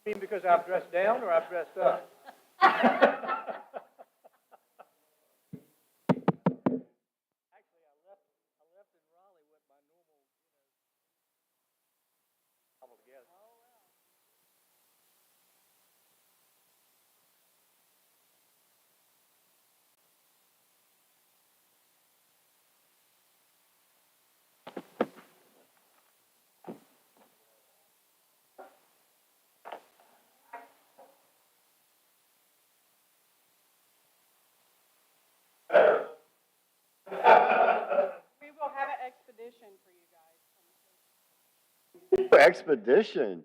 You mean because I've dressed down or I've dressed up? Actually, I left in Raleigh with my normal, all together. We will have an expedition for you guys. Expedition.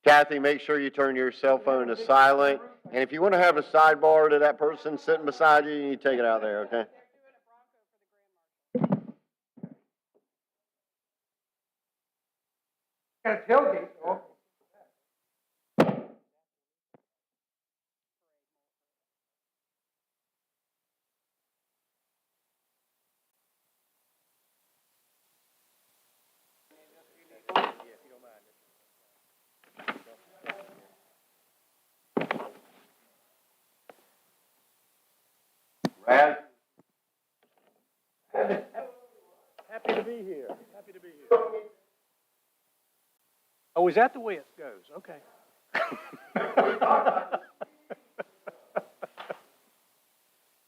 Kathy, make sure you turn your cell phone to silent. And if you want to have a sidebar to that person sitting beside you, you take it out there, okay? Got a tailgate, though. Brad? Happy to be here. Happy to be here. Oh, is that the way it goes? Okay.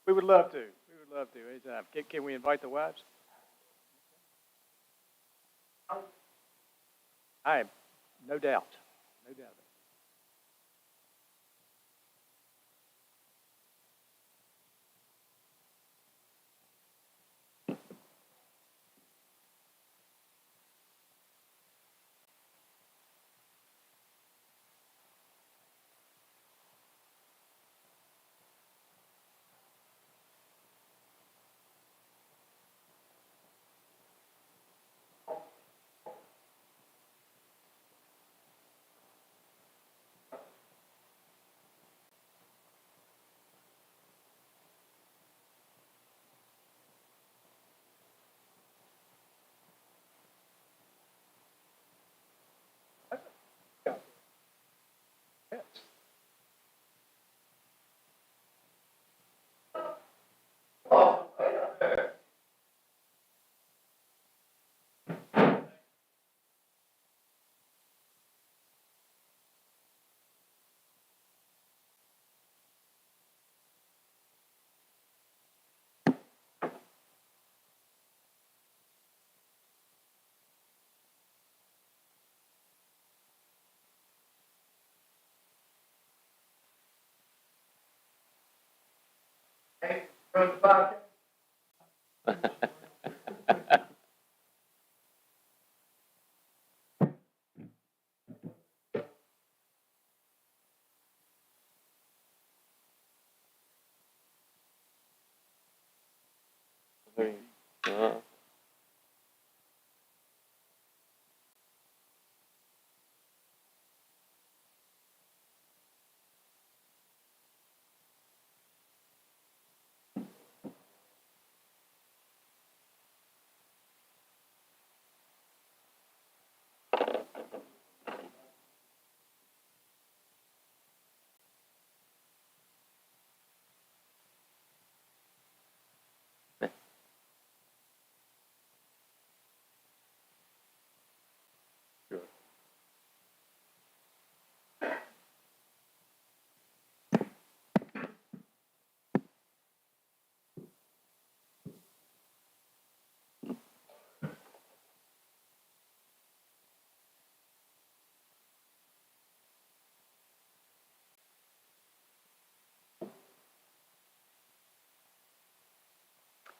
We would love to. We would love to. Anytime. Can we invite the wives? I am, no doubt. No doubt.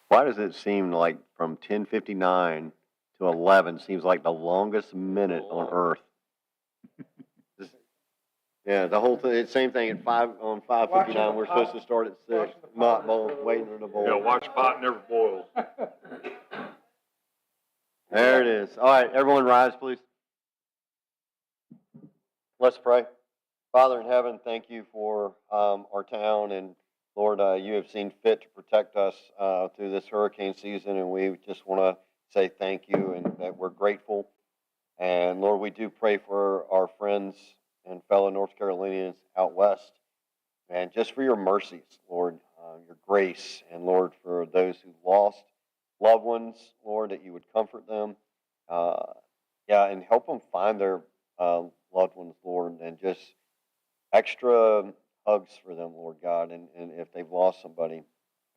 Why does it seem like from 10:59 to 11 seems like the longest minute on earth? Yeah, the whole thing, same thing at 5:59, we're supposed to start at 6. Not bowl, waiting in the bowl. Yeah, watch pot never boils. There it is. All right, everyone rise, please. Let's pray. Father in heaven, thank you for our town, and Lord, you have seen fit to protect us through this hurricane season, and we just want to say thank you and that we're grateful. And Lord, we do pray for our friends and fellow North Carolinians out west, and just for your mercies, Lord, your grace, and Lord, for those who lost loved ones, Lord, that you would comfort them, and help them find their loved ones, Lord, and just extra hugs for them, Lord God, and if they've lost somebody.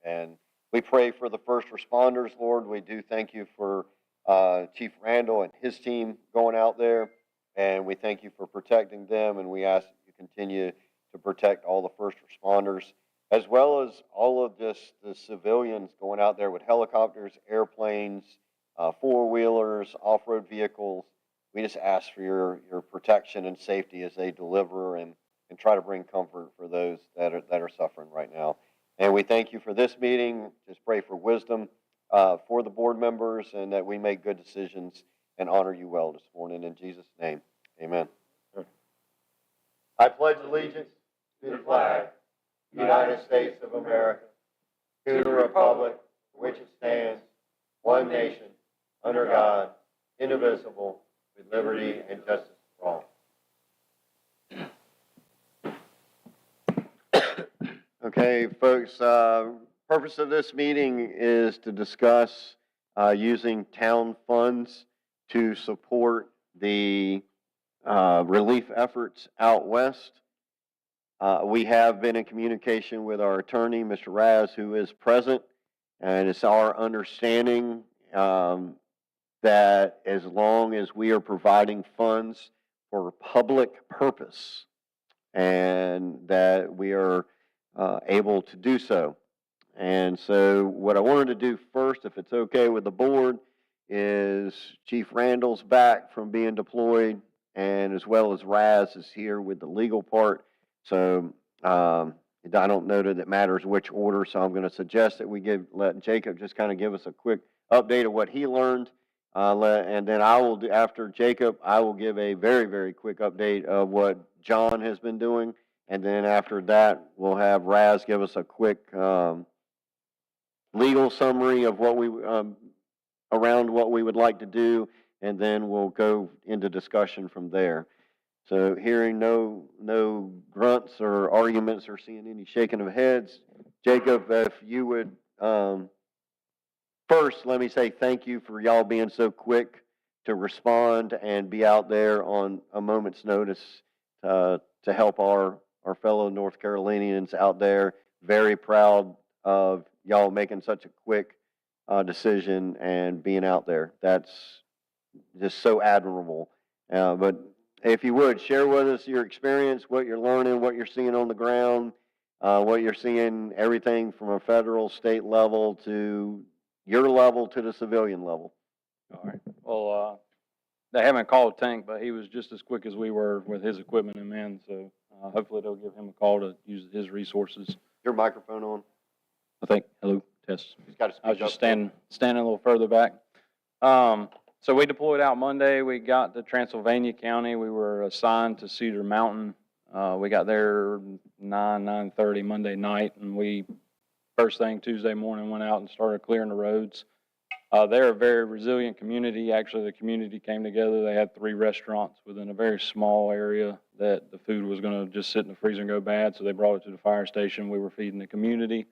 And we pray for the first responders, Lord. We do thank you for Chief Randall and his team going out there, and we thank you for protecting them, and we ask that you continue to protect all the first responders, as well as all of just the civilians going out there with helicopters, airplanes, four-wheelers, off-road vehicles. We just ask for your protection and safety as they deliver and try to bring comfort for those that are suffering right now. And we thank you for this meeting. Just pray for wisdom for the board members, and that we make good decisions and honor you well this morning. In Jesus' name, amen. I pledge allegiance to the flag, United States of America, to the republic for which it stands, one nation, under God, indivisible, with liberty and justice for all. Okay, folks, purpose of this meeting is to discuss using town funds to support the relief efforts out west. We have been in communication with our attorney, Mr. Raz, who is present, and it's our understanding that as long as we are providing funds for public purpose, and that we are able to do so. And so what I wanted to do first, if it's okay with the board, is Chief Randall's back from being deployed, and as well as Raz is here with the legal part. So I don't know that it matters which order, so I'm going to suggest that we let Jacob just kind of give us a quick update of what he learned. And then I will do, after Jacob, I will give a very, very quick update of what John has been doing. And then after that, we'll have Raz give us a quick legal summary of what we around what we would like to do, and then we'll go into discussion from there. So hearing no grunts or arguments or seeing any shaking of heads, Jacob, if you would first let me say thank you for y'all being so quick to respond and be out there on a moment's notice to help our fellow North Carolinians out there. Very proud of y'all making such a quick decision and being out there. That's just so admirable. But if you would, share with us your experience, what you're learning, what you're seeing on the ground, what you're seeing, everything from a federal, state level to your level to the civilian level. All right. Well, they haven't called Tank, but he was just as quick as we were with his equipment and men. So hopefully they'll give him a call to use his resources. Your microphone on? I think. Hello, test. He's got to speak I was just up. standing a little further back. So we deployed out Monday. We got to Transylvania County. We were assigned to Cedar Mountain. We got there 9:30 Monday night, and we first thing Tuesday morning went out and started clearing the roads. They're a very resilient community. Actually, the community came together. They had 3 restaurants within a very small area that the food was going to just sit in the freezer and go bad, so they brought it to the fire station. We were feeding the community.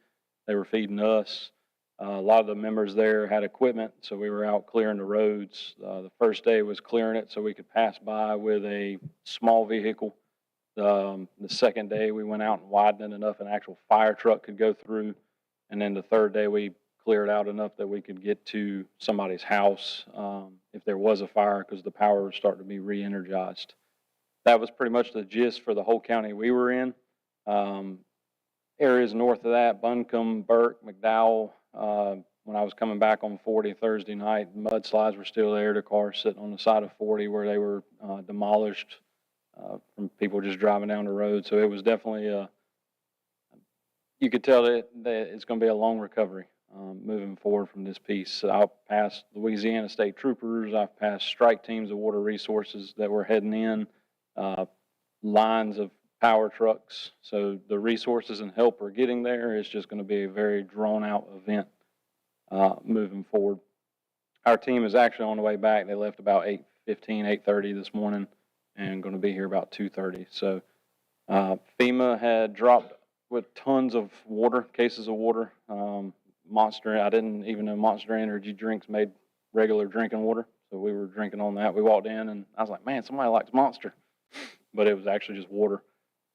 They were feeding us. A lot of the members there had equipment, so we were out clearing the roads. The first day was clearing it so we could pass by with a small vehicle. The second day we went out and widened it enough an actual fire truck could go through. And then the third day we cleared out enough that we could get to somebody's house if there was a fire, because the power was starting to be re-energized. That was pretty much the gist for the whole county we were in. Areas north of that, Buncombe, Burke, McDowell. When I was coming back on 40 Thursday night, mudslides were still there. The cars sitting on the side of 40 where they were demolished from people just driving down the road. So it was definitely, you could tell that it's going to be a long recovery moving forward from this piece. I've passed Louisiana State Troopers. I've passed strike teams of water resources that were heading in, lines of power trucks. So the resources and help are getting there. It's just going to be a very drawn out event moving forward. Our team is actually on the way back. They left about 8:15, 8:30 this morning and going to be here about 2:30. So FEMA had dropped with tons of water, cases of water. Monster, I didn't even know Monster Energy drinks made regular drinking water. So we were drinking on that. We walked in and I was like, man, somebody likes Monster. But it was actually just water.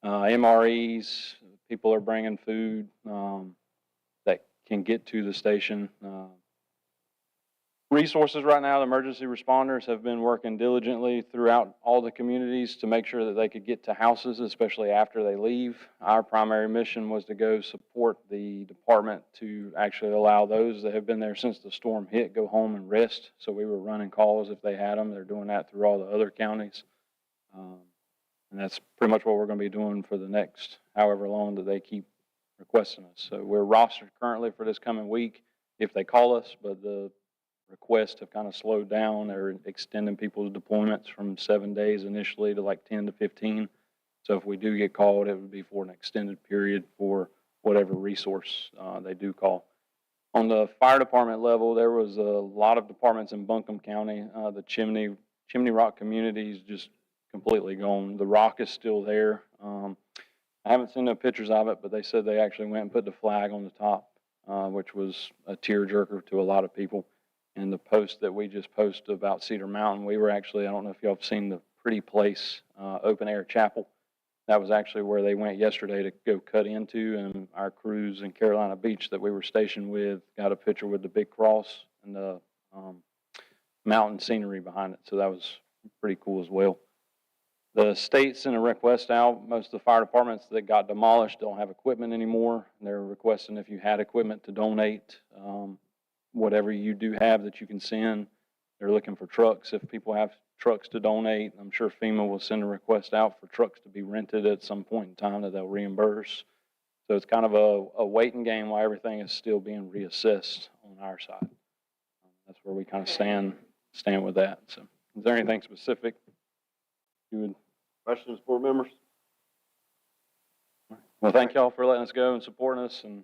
MREs, people are bringing food that can get to the station. Resources right now, the emergency responders have been working diligently throughout all the communities to make sure that they could get to houses, especially after they leave. Our primary mission was to go support the department to actually allow those that have been there since the storm hit go home and rest. So we were running calls if they had them. They're doing that through all the other counties. And that's pretty much what we're going to be doing for the next however long that they keep requesting us. So we're rostered currently for this coming week if they call us, but the requests have kind of slowed down. They're extending people's deployments from 7 days initially to like 10 to 15. So if we do get called, it would be for an extended period for whatever resource they do call. On the fire department level, there was a lot of departments in Buncombe County. The Chimney Rock community is just completely gone. The rock is still there. I haven't seen no pictures of it, but they said they actually went and put the flag on the top, which was a tearjerker to a lot of people. And the post that we just posted about Cedar Mountain, we were actually, I don't know if y'all have seen the Pretty Place open air chapel. That was actually where they went yesterday to go cut into, and our crews in Carolina Beach that we were stationed with got a picture with the big cross and the mountain scenery behind it. So that was pretty cool as well. The state sent a request out. Most of the fire departments that got demolished don't have equipment anymore. They're requesting if you had equipment to donate. Whatever you do have that you can send. They're looking for trucks if people have trucks to donate. I'm sure FEMA will send a request out for trucks to be rented at some point in time that they'll reimburse. So it's kind of a waiting game while everything is still being reassessed on our side. That's where we kind of stand with that. So is there anything specific you would? Questions, board members? Well, thank y'all for letting us go and supporting us, and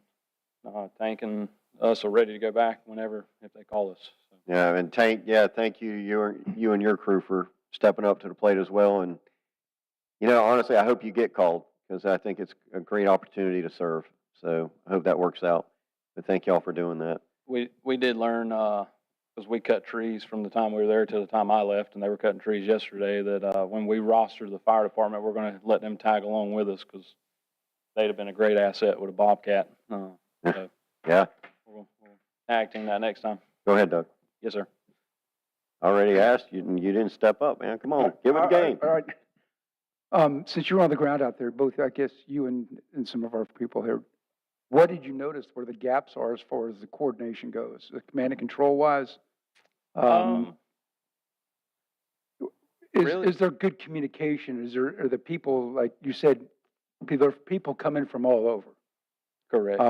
thanking us are ready to go back whenever if they call us. So. Yeah, and Tank, thank you, you and your crew for stepping up to the plate as well. And, honestly, I hope you get called because I think it's a great opportunity to serve. So I hope that works out. But thank y'all for doing that. We did learn, because we cut trees from the time we were there to the time I left, and they were cutting trees yesterday, that when we roster the fire department, we're going to let them tag along with us because they'd have been a great asset with a Bobcat. So Yeah. We'll tag team that next time. Go ahead, Doug. Yes, sir. Already asked you, and you didn't step up, man. Come on, give it a game. All right. Since you're on the ground out there, both, I guess, you and some of our people here, what did you notice where the gaps are as far as the coordination goes, the command and control wise? Really? Is there good communication? Are the people, like you said, people come in from all over? Correct.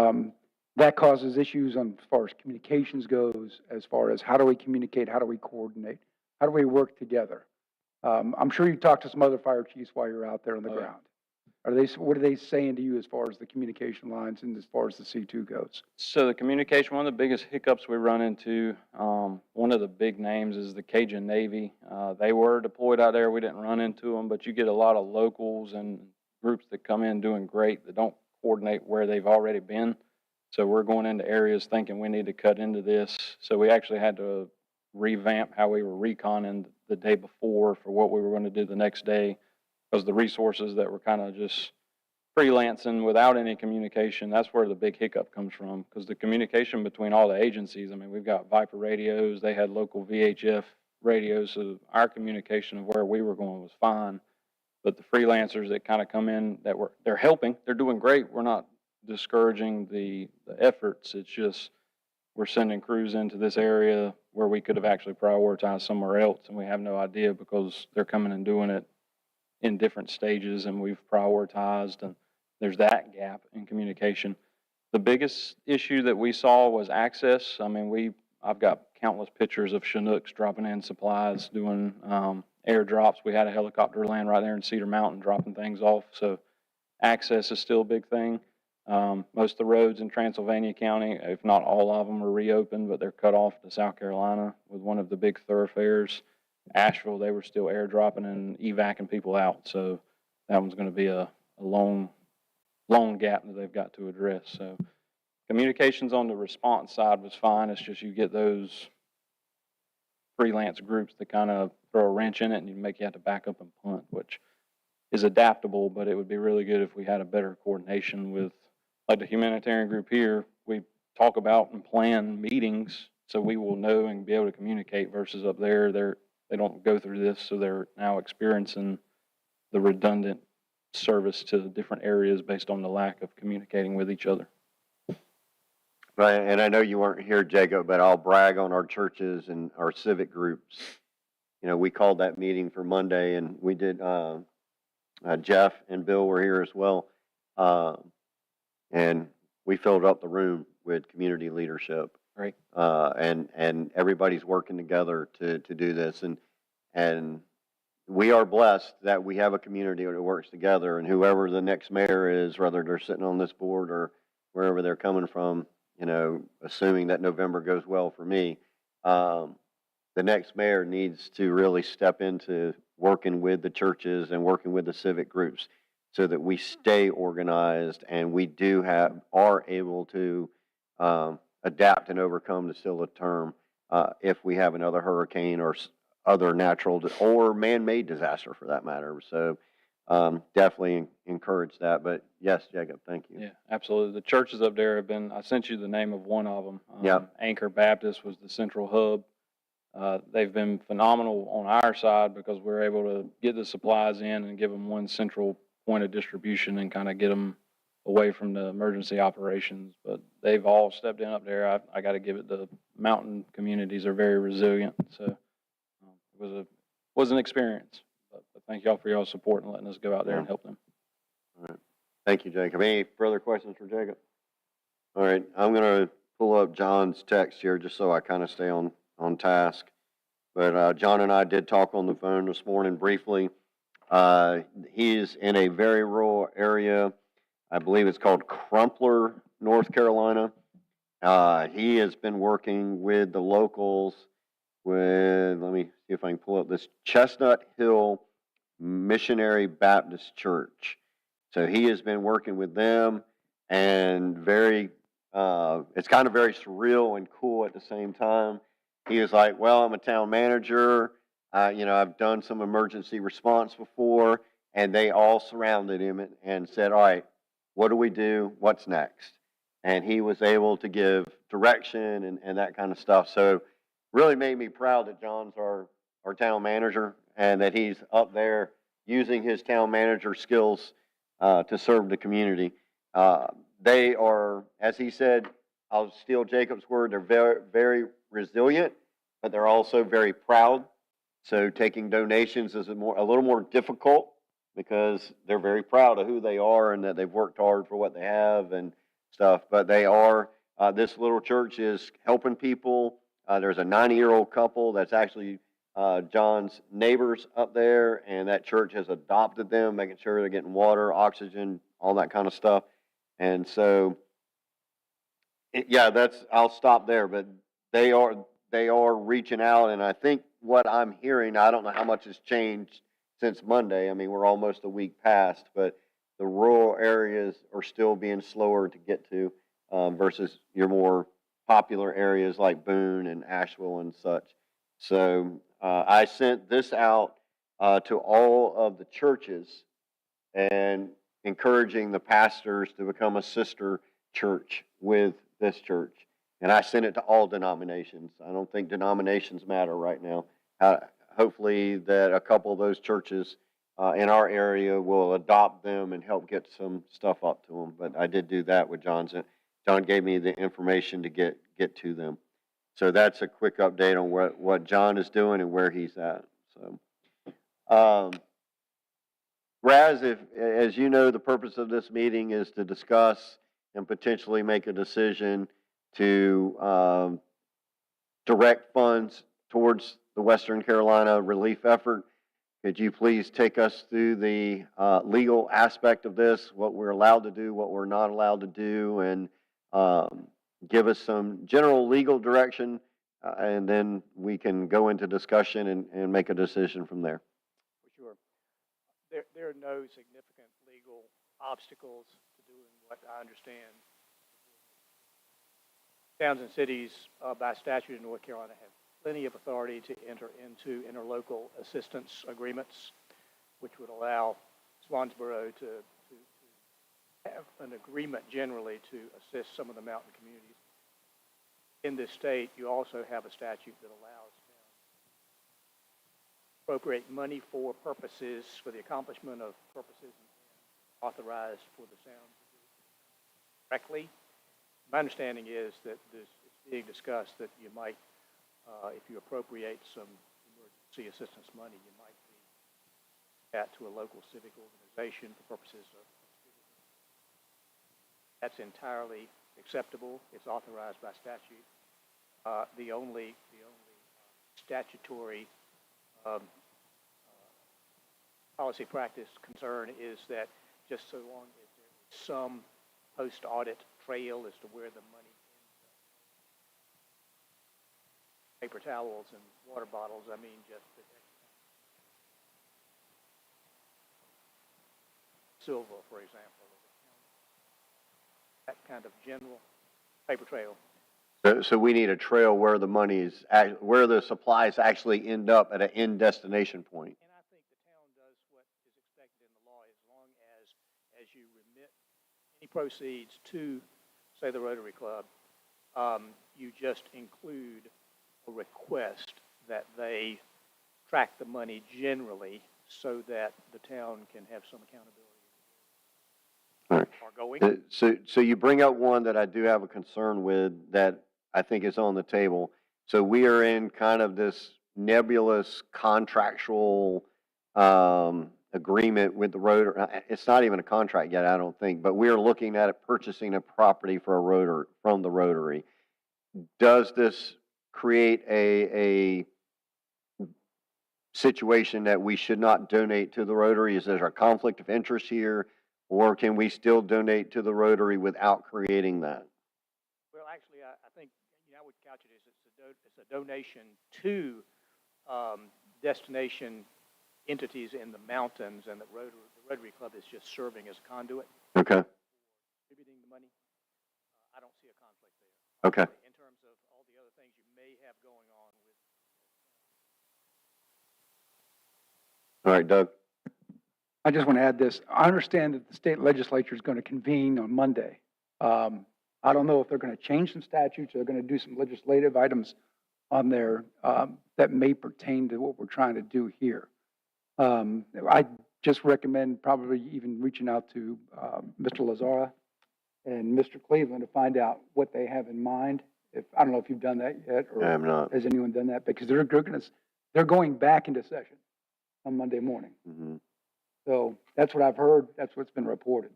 That causes issues on as far as communications goes, as far as how do we communicate, how do we coordinate, how do we work together? I'm sure you talked to some other fire chiefs while you're out there on the ground. What are they saying to you as far as the communication lines and as far as the C2 goes? So the communication, one of the biggest hiccups we run into, one of the big names is the Cajun Navy. They were deployed out there. We didn't run into them, but you get a lot of locals and groups that come in doing great that don't coordinate where they've already been. So we're going into areas thinking we need to cut into this. So we actually had to revamp how we were reconning the day before for what we were going to do the next day, because the resources that were kind of just freelancing without any communication, that's where the big hiccup comes from, because the communication between all the agencies, I mean, we've got Viper radios, they had local VHF radios, so our communication of where we were going was fine. But the freelancers that kind of come in, they're helping, they're doing great. We're not discouraging the efforts. It's just we're sending crews into this area where we could have actually prioritized somewhere else, and we have no idea because they're coming and doing it in different stages, and we've prioritized, and there's that gap in communication. The biggest issue that we saw was access. I mean, I've got countless pictures of Chinooks dropping in supplies, doing airdrops. We had a helicopter land right there in Cedar Mountain dropping things off, so access is still a big thing. Most of the roads in Transylvania County, if not all of them, are reopened, but they're cut off to South Carolina with one of the big thoroughfares. Asheville, they were still airdropping and evacing people out, so that one's going to be a long gap that they've got to address. So communications on the response side was fine. It's just you get those freelance groups that kind of throw a wrench in it and you make you have to back up and punt, which is adaptable, but it would be really good if we had a better coordination with, like the humanitarian group here. We talk about and plan meetings so we will know and be able to communicate, versus up there, they don't go through this, so they're now experiencing the redundant service to different areas based on the lack of communicating with each other. Right, and I know you weren't here, Jacob, but I'll brag on our churches and our civic groups. You know, we called that meeting for Monday, and we did, Jeff and Bill were here as well. And we filled up the room with community leadership. Right. And everybody's working together to do this. And we are blessed that we have a community that works together, and whoever the next mayor is, whether they're sitting on this board or wherever they're coming from, you know, assuming that November goes well for me, the next mayor needs to really step into working with the churches and working with the civic groups so that we stay organized and we are able to adapt and overcome, to steal a term, if we have another hurricane or other natural or man-made disaster for that matter. So definitely encourage that. But yes, Jacob, thank you. Yeah, absolutely. The churches up there have been, I sent you the name of one of them. Yep. Anchor Baptist was the central hub. They've been phenomenal on our side because we're able to get the supplies in and give them one central point of distribution and kind of get them away from the emergency operations. But they've all stepped in up there. I got to give it, the mountain communities are very resilient. So it was an experience. But thank y'all for y'all support and letting us go out there and help them. All right. Thank you, Jacob. Any further questions for Jacob? All right. I'm going to pull up John's text here just so I kind of stay on task. But John and I did talk on the phone this morning briefly. He's in a very rural area. I believe it's called Crumpler, North Carolina. He has been working with the locals with, let me see if I can pull up this, Chestnut Hill Missionary Baptist Church. So he has been working with them, and it's kind of very surreal and cool at the same time. He was like, well, I'm a town manager. I've done some emergency response before, and they all surrounded him and said, all right, what do we do? What's next? And he was able to give direction and that kind of stuff. So really made me proud that John's our town manager and that he's up there using his town manager skills to serve the community. They are, as he said, I'll steal Jacob's word, they're very, very resilient, but they're also very proud. So taking donations is a little more difficult because they're very proud of who they are and that they've worked hard for what they have and stuff. But they are, this little church is helping people. There's a 90-year-old couple that's actually John's neighbors up there, and that church has adopted them, making sure they're getting water, oxygen, all that kind of stuff. And so, yeah, I'll stop there, but they are reaching out, and I think what I'm hearing, I don't know how much has changed since Monday. I mean, we're almost a week past, but the rural areas are still being slower to get to versus your more popular areas like Boone and Asheville and such. So I sent this out to all of the churches and encouraging the pastors to become a sister church with this church. And I sent it to all denominations. I don't think denominations matter right now. Hopefully that a couple of those churches in our area will adopt them and help get some stuff up to them. But I did do that with John's. John gave me the information to get to them. So that's a quick update on what John is doing and where he's at. So, Raz, as you know, the purpose of this meeting is to discuss and potentially make a decision to direct funds towards the Western Carolina relief effort. Could you please take us through the legal aspect of this, what we're allowed to do, what we're not allowed to do, and give us some general legal direction, and then we can go into discussion and make a decision from there. For sure. There are no significant legal obstacles to doing what I understand. Towns and cities, by statute in North Carolina, have plenty of authority to enter into interlocal assistance agreements, which would allow Swansboro to have an agreement generally to assist some of the mountain communities. In this state, you also have a statute that allows towns to appropriate money for purposes, for the accomplishment of purposes authorized for the sound directly. My understanding is that this is being discussed that you might, if you appropriate some emergency assistance money, you might be that to a local civic organization for purposes of. That's entirely acceptable. It's authorized by statute. The only statutory policy practice concern is that just so long as there is some post-audit trail as to where the money ends up. Paper towels and water bottles, I mean just the silver, for example. That kind of general paper trail. So we need a trail where the money is, where the supplies actually end up at an end destination point. And I think the town does what is expected in the law as long as you remit any proceeds to, say, the Rotary Club, you just include a request that they track the money generally so that the town can have some accountability. All right. Are going. So you bring up one that I do have a concern with that I think is on the table. So we are in kind of this nebulous contractual agreement with the Rotary. It's not even a contract yet, I don't think, but we are looking at it, purchasing a property for a Rotary, from the Rotary. Does this create a situation that we should not donate to the Rotary? Is there a conflict of interest here? Or can we still donate to the Rotary without creating that? Well, actually, I think, I would couch it as it's a donation to destination entities in the mountains, and the Rotary Club is just serving as a conduit. Okay. Distributing the money. I don't see a conflict there. Okay. In terms of all the other things you may have going on with. All right, Doug. I just want to add this. I understand that the state legislature is going to convene on Monday. I don't know if they're going to change some statutes or they're going to do some legislative items on there that may pertain to what we're trying to do here. I just recommend probably even reaching out to, Mr. Lazara and Mr. Cleveland to find out what they have in mind. If, I don't know if you've done that yet, or I'm not. has anyone done that? Because they're going back into session on Monday morning. Mhm. So that's what I've heard. That's what's been reported.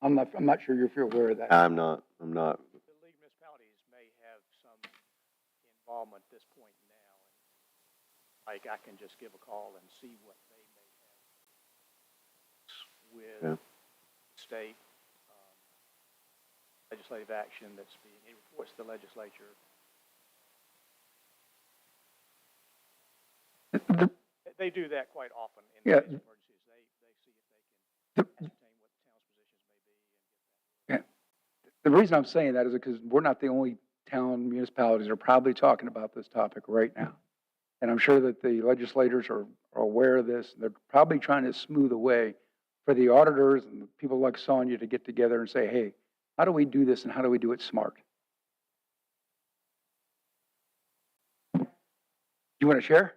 I'm not sure if you're aware of that. I'm not. The League of Municipalities may have some involvement at this point now, and like I can just give a call and see what they may have with Yeah. state legislative action that's being, it reports to the legislature. They do that quite often in Yeah. these emergencies. They see if they can ascertain what the town's positions may be and get that. The reason I'm saying that is because we're not the only town municipalities that are probably talking about this topic right now. And I'm sure that the legislators are aware of this. They're probably trying to smooth a way for the auditors and people like Sonia to get together and say, hey, how do we do this and how do we do it smart? You want to share?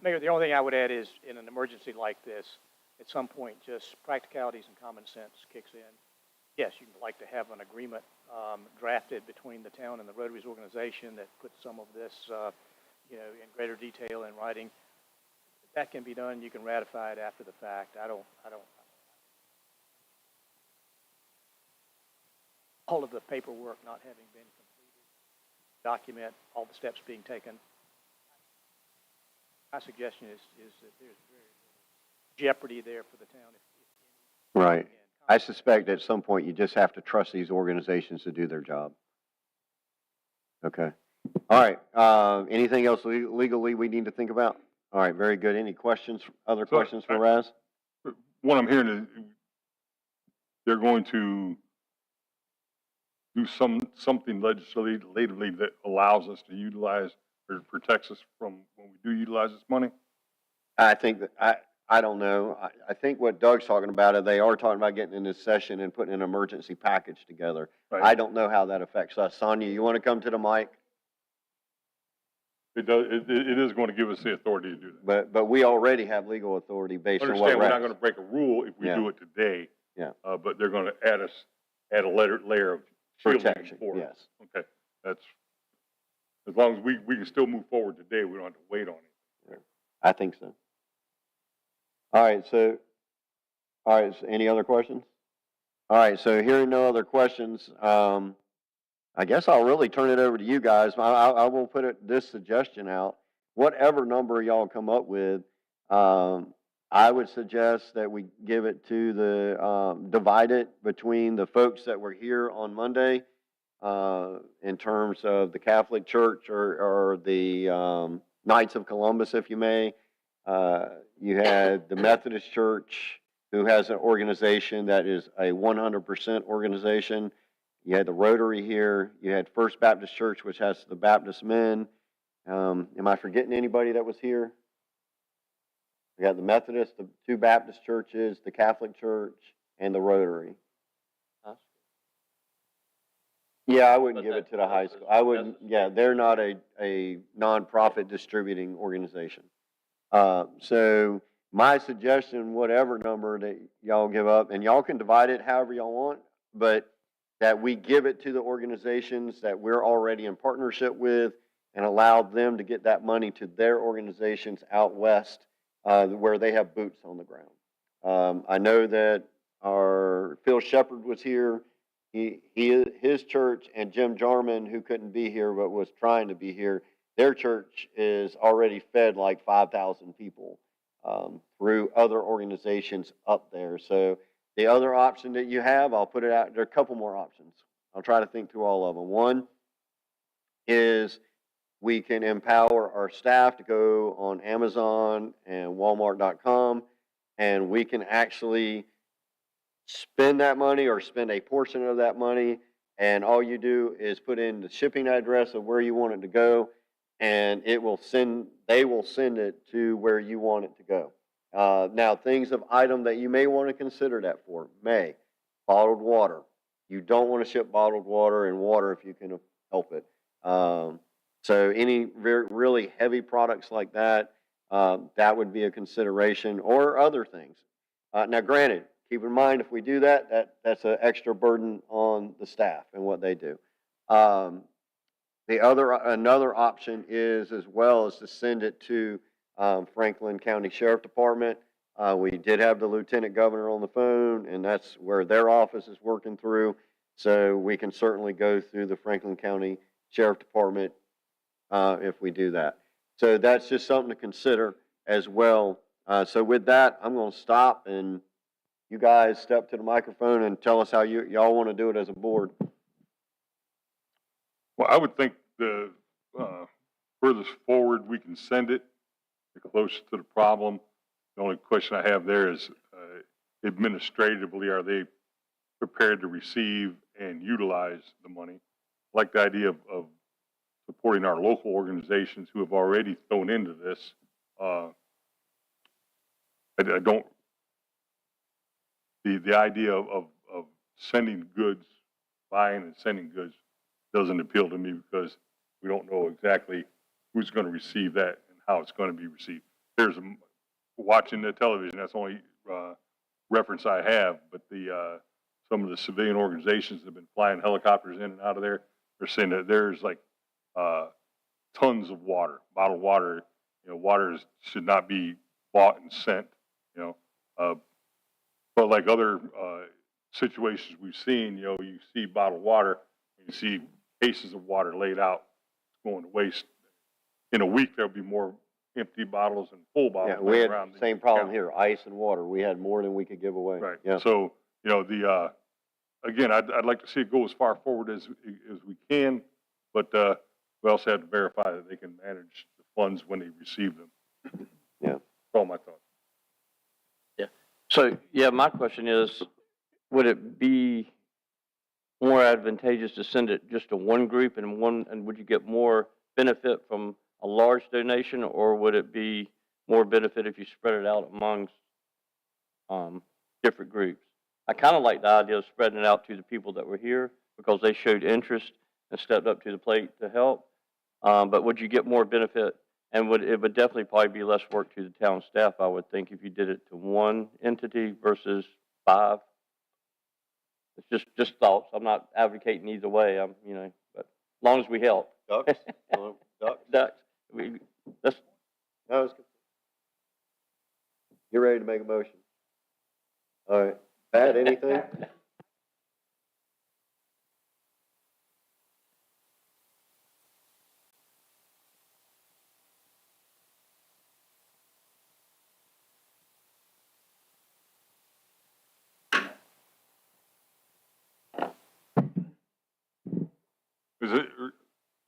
Mayor, the only thing I would add is in an emergency like this, at some point, just practicalities and common sense kicks in. Yes, you'd like to have an agreement drafted between the town and the Rotaries organization that puts some of this, in greater detail in writing. That can be done. You can ratify it after the fact. I don't. All of the paperwork not having been completed, document all the steps being taken. My suggestion is that there's very little jeopardy there for the town. Right. I suspect at some point you just have to trust these organizations to do their job. Okay. All right. Anything else legally we need to think about? All right. Very good. Any questions? Other questions for Raz? What I'm hearing is they're going to do something legislatively that allows us to utilize or protects us from when we do utilize this money. I think that I don't know. I think what Doug's talking about is they are talking about getting in this session and putting an emergency package together. Right. I don't know how that affects us. Sonia, you want to come to the mic? It does. It is going to give us the authority to do that. But we already have legal authority based on what Understand, we're not Raz. going to break a rule if we Yeah. do it today. Yeah. But they're going to add a layer of shielding Protection, for us. yes. Okay. That's as long as we can still move forward today. We don't have to wait on it. I think so. All right, so any other questions? All right, so hearing no other questions, I guess I'll really turn it over to you guys. I will put this suggestion out. Whatever number y'all come up with, I would suggest that we give it to divide it between the folks that were here on Monday, in terms of the Catholic Church or the Knights of Columbus, if you may. You had the Methodist Church, who has an organization that is a 100% organization. You had the Rotary here. You had First Baptist Church, which has the Baptist men. Am I forgetting anybody that was here? We got the Methodist, the two Baptist churches, the Catholic Church, and the Rotary. Yeah, I wouldn't give it to the high school. I wouldn't, yeah, they're not a nonprofit distributing organization. So my suggestion, whatever number that y'all give up, and y'all can divide it however y'all want, but that we give it to the organizations that we're already in partnership with and allow them to get that money to their organizations out west, where they have boots on the ground. I know that our Phil Shepard was here. His church and Jim Jarman, who couldn't be here but was trying to be here, their church is already fed like 5,000 people through other organizations up there. So the other option that you have, I'll put it out. There are a couple more options. I'll try to think through all of them. One is we can empower our staff to go on Amazon and Walmart.com, and we can actually spend that money or spend a portion of that money, and all you do is put in the shipping address of where you want it to go, and they will send it to where you want it to go. Now, things of item that you may want to consider that for, bottled water. You don't want to ship bottled water and water if you can help it. So any really heavy products like that, that would be a consideration, or other things. Now, granted, keep in mind, if we do that, that's an extra burden on the staff and what they do. Another option is, as well, is to send it to Franklin County Sheriff Department. We did have the Lieutenant Governor on the phone, and that's where their office is working through. So we can certainly go through the Franklin County Sheriff Department if we do that. So that's just something to consider as well. So with that, I'm going to stop, and you guys step to the microphone and tell us how y'all want to do it as a board. Well, I would think the furthest forward we can send it, the closer to the problem. The only question I have there is administratively, are they prepared to receive and utilize the money? I like the idea of supporting our local organizations who have already thrown into this. I don't, the idea of sending goods, buying and sending goods doesn't appeal to me, because we don't know exactly who's going to receive that and how it's going to be received. There's watching the television, that's the only reference I have, but some of the civilian organizations that have been flying helicopters in and out of there, they're saying that there's like tons of water, bottled water. Water should not be bought and sent, but like other situations we've seen, you see bottled water, you see cases of water laid out, going to waste. In a week, there'll be more empty bottles and full bottles. Yeah, we had around the same problem here, ice and water. We had more than we could give away. Right. Yeah. So, again, I'd like to see it go as far forward as we can, but we also have to verify that they can manage the funds when they receive them. Yeah. That's all my thoughts. So, yeah, my question is, would it be more advantageous to send it just to one group and would you get more benefit from a large donation, or would it be more benefit if you spread it out amongst different groups? I kind of like the idea of spreading it out to the people that were here because they showed interest and stepped up to the plate to help. But would you get more benefit? And it would definitely probably be less work to the town staff, I would think, if you did it to one entity versus 5. It's just thoughts. I'm not advocating either way. But as long as we help. Ducks? Ducks? Ducks. That's No, it's good. You're ready to make a motion? All right. Pat, anything?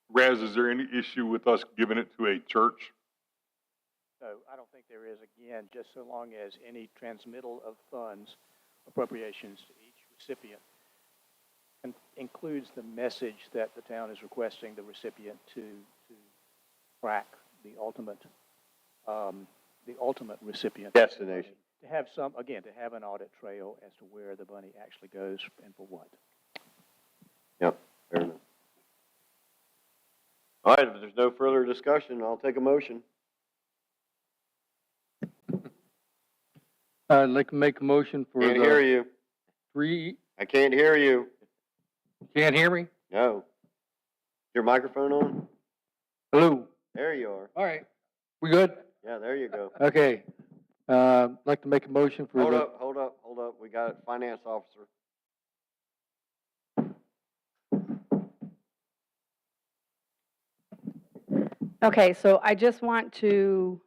Raz, is there any issue with us giving it to a church? No, I don't think there is, again, just so long as any transmittal of funds, appropriations to each recipient includes the message that the town is requesting the recipient to track the ultimate recipient. Destination. To have to have an audit trail as to where the money actually goes and for what. Yep, fair enough. All right, if there's no further discussion, I'll take a motion. I'd like to make a motion for Can't hear you. I can't hear you. Can't hear me? No. Your microphone on? Hello? There you are. All right. We good? Yeah, there you go. Okay. I'd like to make a motion for Hold up. We got a finance officer. Okay, so I just want to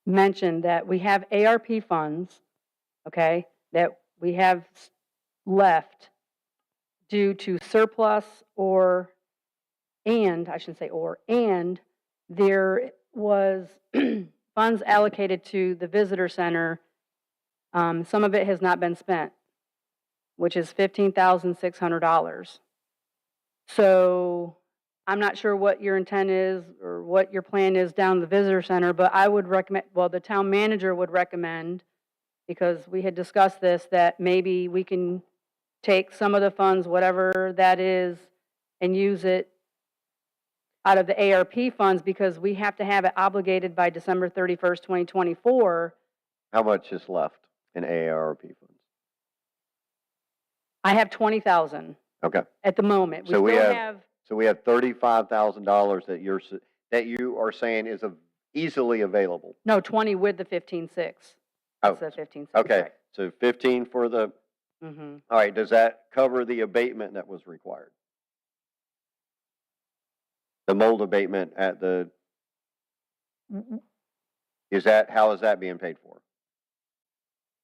mention that we have ARP funds, okay, that we have left due to surplus and there was funds allocated to the visitor center. Some of it has not been spent, which is $15,600. So I'm not sure what your intent is or what your plan is down the visitor center, but I would recommend, well, the town manager would recommend, because we had discussed this, that maybe we can take some of the funds, whatever that is, and use it out of the ARP funds, because we have to have it obligated by December 31st, 2024. How much is left in AARP funds? I have 20,000 Okay, at the moment. We So we still have- so we have $35,000 that you are saying is easily available. No, 20 with the 15.6. Oh, That's the 15.6. okay, so 15 for the, Mm-hmm. all right, does that cover the abatement that was required? The mold abatement at the, how is that being paid for?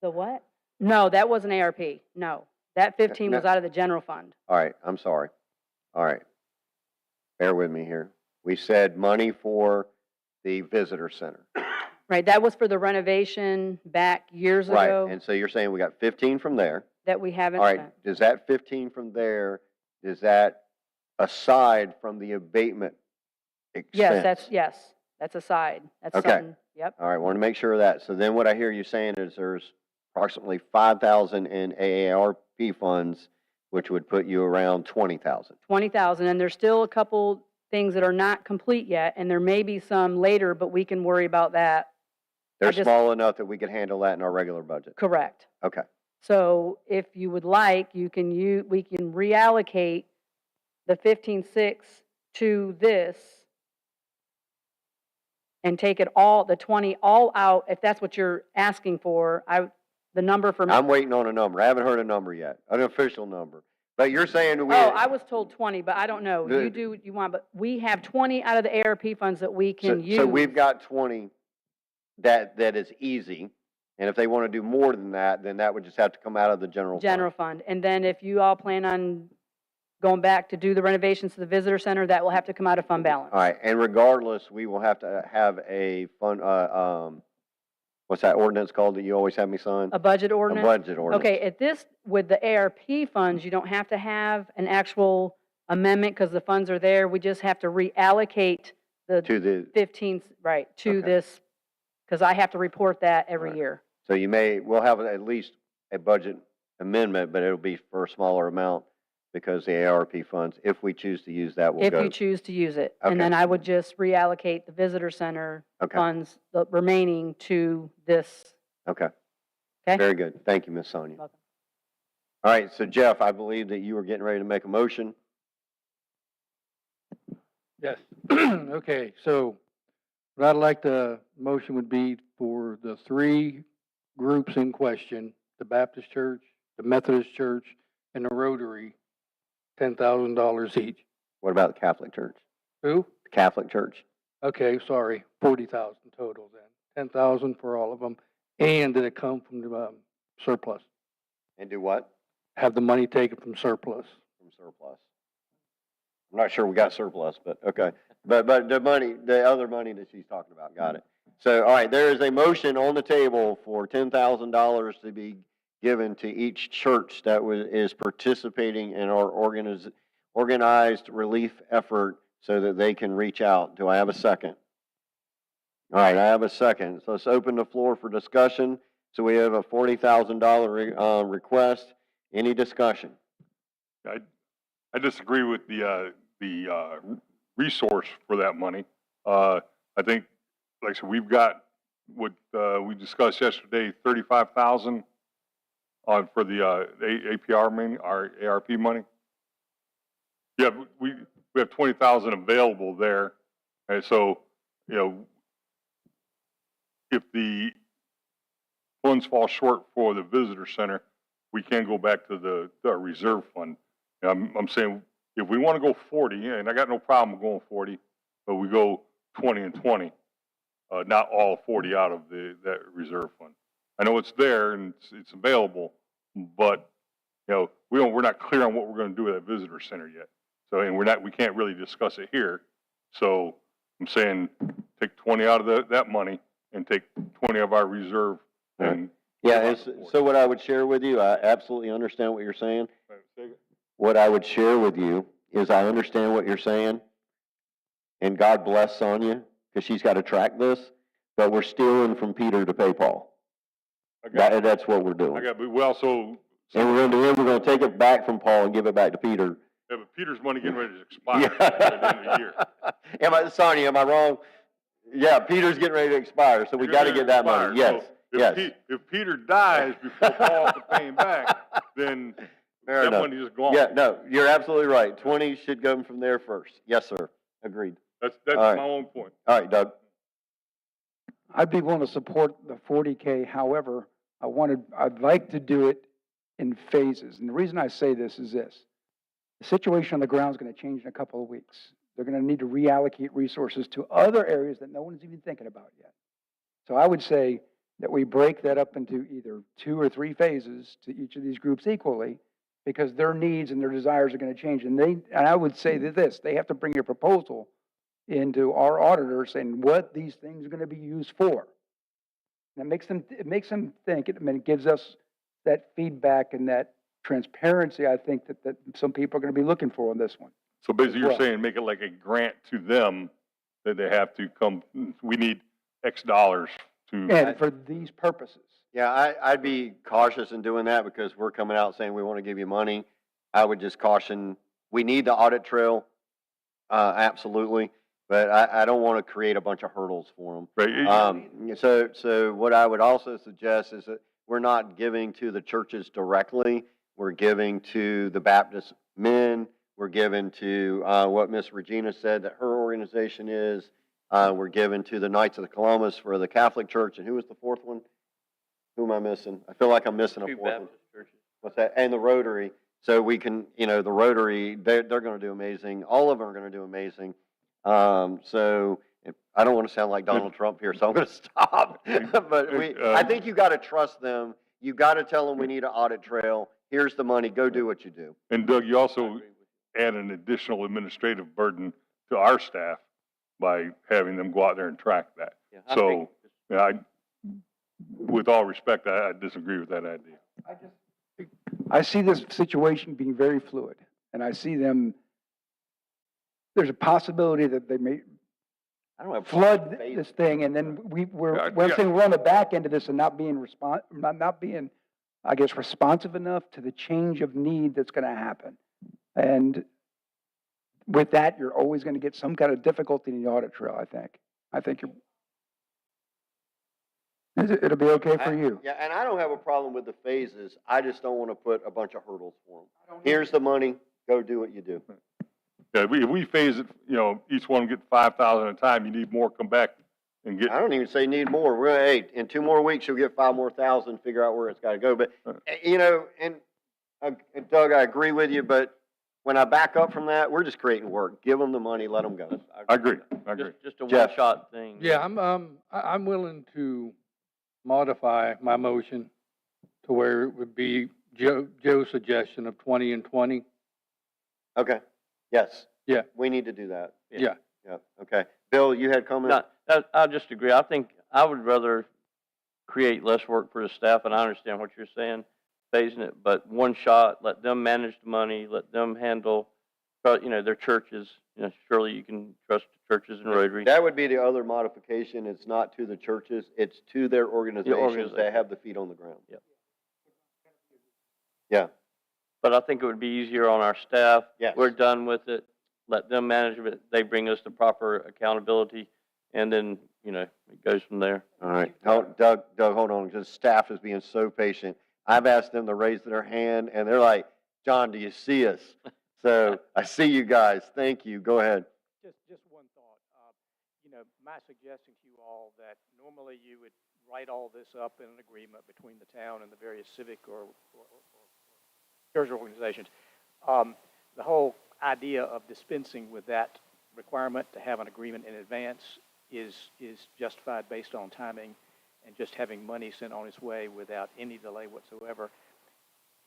The what? No, that wasn't ARP. No. That 15 was No. out of the general fund. All right, I'm sorry. All right. Bear with me here. We said money for the visitor center. Right, that was for the renovation back years Right, ago and so you're saying we got 15 from there. that we haven't All right, spent. does that 15 from there, is that aside from the abatement expense? That's aside. That's Okay. something, yep. All right, want to make sure of that. So then what I hear you saying is there's approximately 5,000 in AARP funds, which would put you around 20,000. 20,000, and there's still a couple things that are not complete yet, and there may be some later, but we can worry about that. They're just- small enough that we could handle that in our regular budget. Correct. Okay, So if you would like, we can reallocate the 15.6 to this and take it all, the 20 all out, if that's what you're asking for. The number for. I'm waiting on a number. I haven't heard a number yet, an official number. But you're saying we. Oh, I was told 20, but I don't know. The- You do what you want, but we have 20 out of the ARP funds that we can use. So we've got 20 that is easy. And if they want to do more than that, then that would just have to come out of the general fund. General fund. And then if you all plan on going back to do the renovations to the visitor center, that will have to come out of fund balance. All right, and regardless, we will have to have a fund, what's that ordinance called that you always have me sign? A budget A ordinance? budget ordinance. Okay, with the ARP funds, you don't have to have an actual amendment because the funds are there. We just have to reallocate the To the, 15, right, to Okay. this, because I have to report that every Right. year. so we'll have at least a budget amendment, but it'll be for a smaller amount because the ARP funds, if we choose to use that, will If go. you choose to use it. Okay. And then I would just reallocate the visitor center Okay, funds, the remaining to this. okay. Okay? Very good. Thank you, Ms. Sonia. Welcome. All right, so Jeff, I believe that you were getting ready to make a motion. Yes. Okay, so what I'd like the motion would be for the three groups in question, the Baptist Church, the Methodist Church, and the Rotary, $10,000 each. What about the Catholic Church? Who? The Catholic Church? Okay, sorry, 40,000 total then. 10,000 for all of them, and did it come from the surplus? And do what? Have the money taken from surplus. From surplus. I'm not sure we got surplus, but okay. But the money, the other money that she's talking about, got it. So, all right, there is a motion on the table for $10,000 to be given to each church that is participating in our organized relief effort so that they can reach out. Do I have a second? All right, I have a second. So let's open the floor for discussion. So we have a $40,000 request. Any discussion? I disagree with the resource for that money. I think, like I said, we've got what we discussed yesterday, 35,000 for the APR money, our ARP money. Yeah, we have 20,000 available there, and so if the funds fall short for the visitor center, we can go back to the reserve fund. I'm saying if we want to go 40, and I got no problem going 40, but we go 20 and 20, not all 40 out of that reserve fund. I know it's there and it's available, but we're not clear on what we're going to do with that visitor center yet. So, and we can't really discuss it here. So I'm saying take 20 out of that money and take 20 of our reserve. And Yeah, so what I would share with you, I absolutely understand what you're saying. What I would share with you is I understand what you're saying, and God bless Sonia, because she's got to track this, but we're stealing from Peter to pay Paul. That's what we're doing. But we also. And we're gonna take it back from Paul and give it back to Peter. Yeah, but Peter's money getting ready to expire at the end of the year. Sonia, am I wrong? Yeah, Peter's getting ready to expire, so we gotta get that money, yes, yes. If Peter dies before Paul can pay him back, then Fair that enough. money is gone. Yeah, no, you're absolutely right. 20 should go from there first. Yes, sir. Agreed. That's All right. my own point. All right, Doug. I'd be willing to support the 40K. However, I'd like to do it in phases. And the reason I say this is this. The situation on the ground is going to change in a couple of weeks. They're going to need to reallocate resources to other areas that no one's even thinking about yet. So I would say that we break that up into either 2 or 3 phases to each of these groups equally, because their needs and their desires are going to change. And I would say that they have to bring a proposal into our auditor saying what these things are going to be used for. And it makes them think, it gives us that feedback and that transparency, I think, that some people are going to be looking for on this one. So basically, you're Well- saying make it like a grant to them that they have to come, we need X dollars to. And for these purposes. Yeah, I'd be cautious in doing that because we're coming out saying we want to give you money. I would just caution, we need the audit trail, absolutely, but I don't want to create a bunch of hurdles for them. Right. So what I would also suggest is that we're not giving to the churches directly. We're giving to the Baptist men. We're giving to what Miss Regina said that her organization is. We're giving to the Knights of the Columbus for the Catholic Church. And who was the fourth one? Who am I missing? I feel like I'm missing a Two fourth one. Baptist churches. What's that? And the Rotary. So we can, the Rotary, they're going to do amazing. All of them are going to do amazing. I don't want to sound like Donald Trump here, so I'm going to stop. But I think you got to trust them. You got to tell them we need an audit trail. Here's the money. Go do what you do. And Doug, you also add an additional administrative burden to our staff by having them go out there and track that. Yeah, I So, think- yeah, with all respect, I disagree with that idea. I see this situation being very fluid, and I see there's a possibility that they may I don't have flood this thing, and then we're saying we're on the back end of this and not being, I guess, responsive enough to the change of need that's going to happen. And with that, you're always going to get some kind of difficulty in the audit trail, I think. It'll be okay for you. Yeah, and I don't have a problem with the phases. I just don't want to put a bunch of hurdles for them. Here's the money. Go do what you do. Yeah, if we phase it, each one get 5,000 at a time, you need more, come back and get. I don't even say need more. Hey, in 2 more weeks, you'll get 5 more thousand, figure out where it's got to go. But, and Doug, I agree with you, but when I back up from that, we're just creating work. Give them the money, let them go. I agree. Just a Jeff. one-shot thing. Yeah, I'm willing to modify my motion to where it would be Joe's suggestion of 20 and 20. Okay. Yes. Yeah. We need to do that. Yeah. Yeah. Okay. Bill, you had comments? No, I just agree. I think I would rather create less work for the staff, and I understand what you're saying, phasing it, but one shot, let them manage the money, let them handle, their churches. Surely you can trust the churches and Rotary. That would be the other modification. It's not to the churches, it's to their organizations that have the feet on the ground. Yep. Yeah. But I think it would be easier on our staff. Yes. We're done with it. Let them manage it. They bring us the proper accountability, and then, it goes from there. All right. Doug, hold on, because staff is being so patient. I've asked them to raise their hand, and they're like, John, do you see us? So I see you guys. Thank you. Go ahead. Just one thought. My suggestion to you all that normally you would write all this up in an agreement between the town and the various civic or church organizations. The whole idea of dispensing with that requirement to have an agreement in advance is justified based on timing and just having money sent on its way without any delay whatsoever.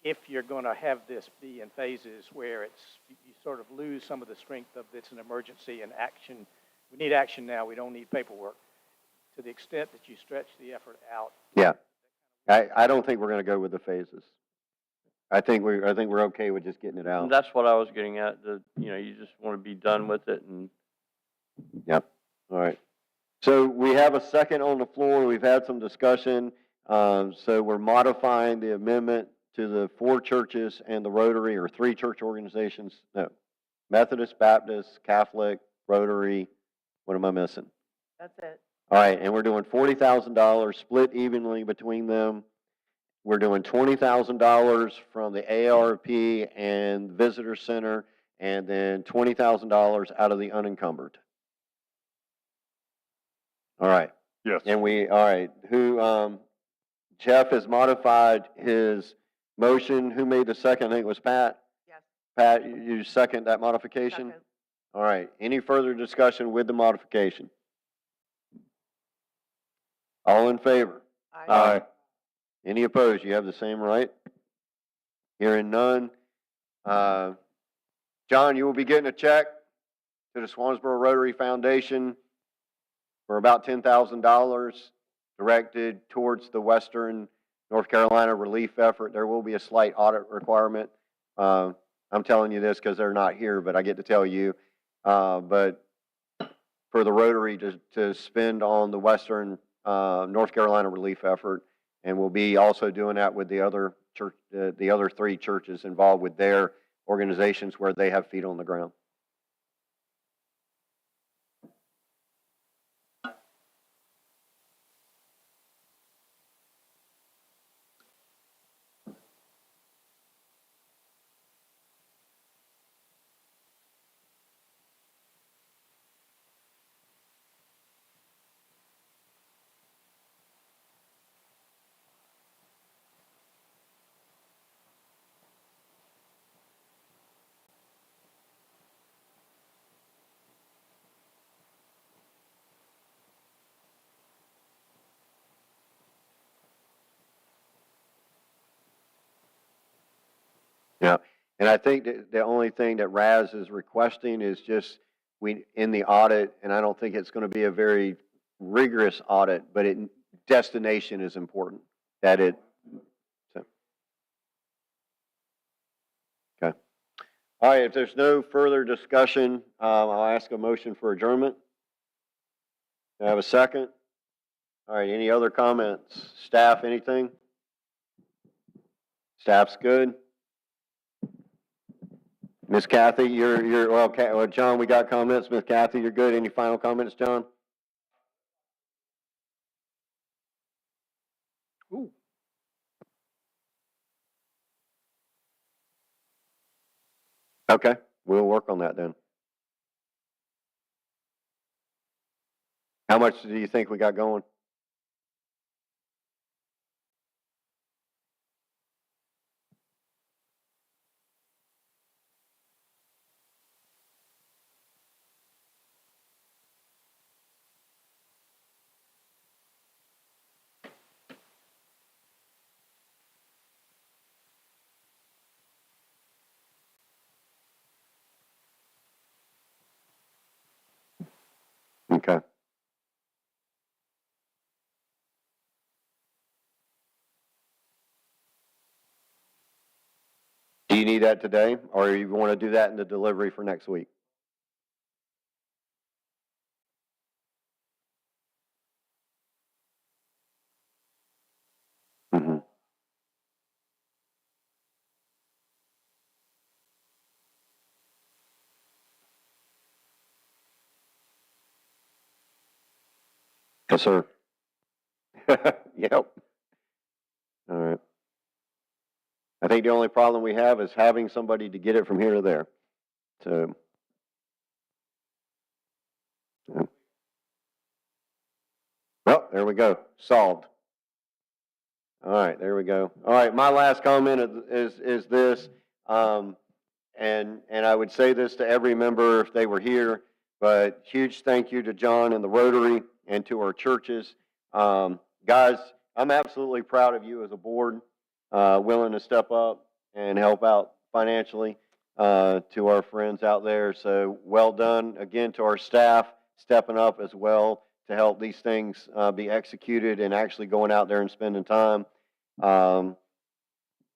If you're going to have this be in phases where you sort of lose some of the strength of it's an emergency and action, we need action now, we don't need paperwork, to the extent that you stretch the effort out. Yeah. I don't think we're going to go with the phases. I think we're okay with just getting it out. And that's what I was getting at. You just want to be done with it, and All right. So we have a second on the floor. We've had some discussion. So we're modifying the amendment to the 4 churches and the Rotary, or 3 church organizations. No. Methodist, Baptist, Catholic, Rotary. What am I missing? That's it. All right. And we're doing $40,000 split evenly between them. We're doing $20,000 from the ARP and Visitor Center, and then $20,000 out of the unencumbered. All right. Yes. And all right, Jeff has modified his motion. Who made the second? I think it was Pat. Yes. Pat, you second that modification? Second. All right. Any further discussion with the modification? All in favor? Aye. Any opposed? You have the same right. Hearing none. John, you will be getting a check to the Swansboro Rotary Foundation for about $10,000 directed towards the Western North Carolina relief effort. There will be a slight audit requirement. I'm telling you this because they're not here, but I get to tell you. But for the Rotary to spend on the Western North Carolina relief effort, and we'll be also doing that with the other church, the other 3 churches involved with their organizations where they have feet on the ground. Yeah, and I think that the only thing that Raz is requesting is just in the audit, and I don't think it's going to be a very rigorous audit, but destination is important. Okay. All right, if there's no further discussion, I'll ask a motion for adjournment. Do I have a second? All right, any other comments? Staff, anything? Staff's good? Miss Kathy, well, John, we got comments. Miss Kathy, you're good. Any final comments, John? Ooh. Okay, we'll work on that then. How much do you think we got going? Okay. Do you need that today, or you want to do that in the delivery for next week? Mm-hmm. Yes, sir. Yep. All right. I think the only problem we have is having somebody to get it from here to there. So, yeah. Well, there we go. Solved. All right, there we go. All right, my last comment is this, and I would say this to every member if they were here, but huge thank you to John and the Rotary and to our churches. Guys, I'm absolutely proud of you as a board, willing to step up and help out financially to our friends out there. So well done again to our staff, stepping up as well to help these things be executed and actually going out there and spending time.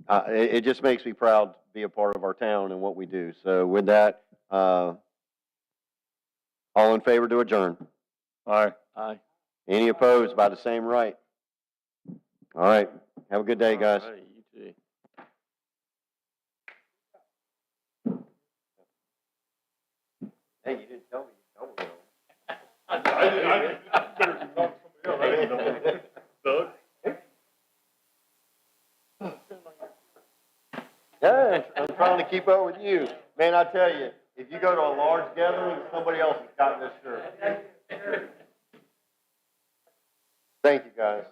It just makes me proud to be a part of our town and what we do. So with that, all in favor to adjourn? Aye. Aye. Any opposed by the same right? All right. Have a good day, guys. All right, you too. Hey, you didn't tell me. I better talk to somebody else. I didn't know. Doug? Yeah, I'm trying to keep up with you. Man, I tell you, if you go to a large gathering, somebody else has got this shirt. Thank you, guys.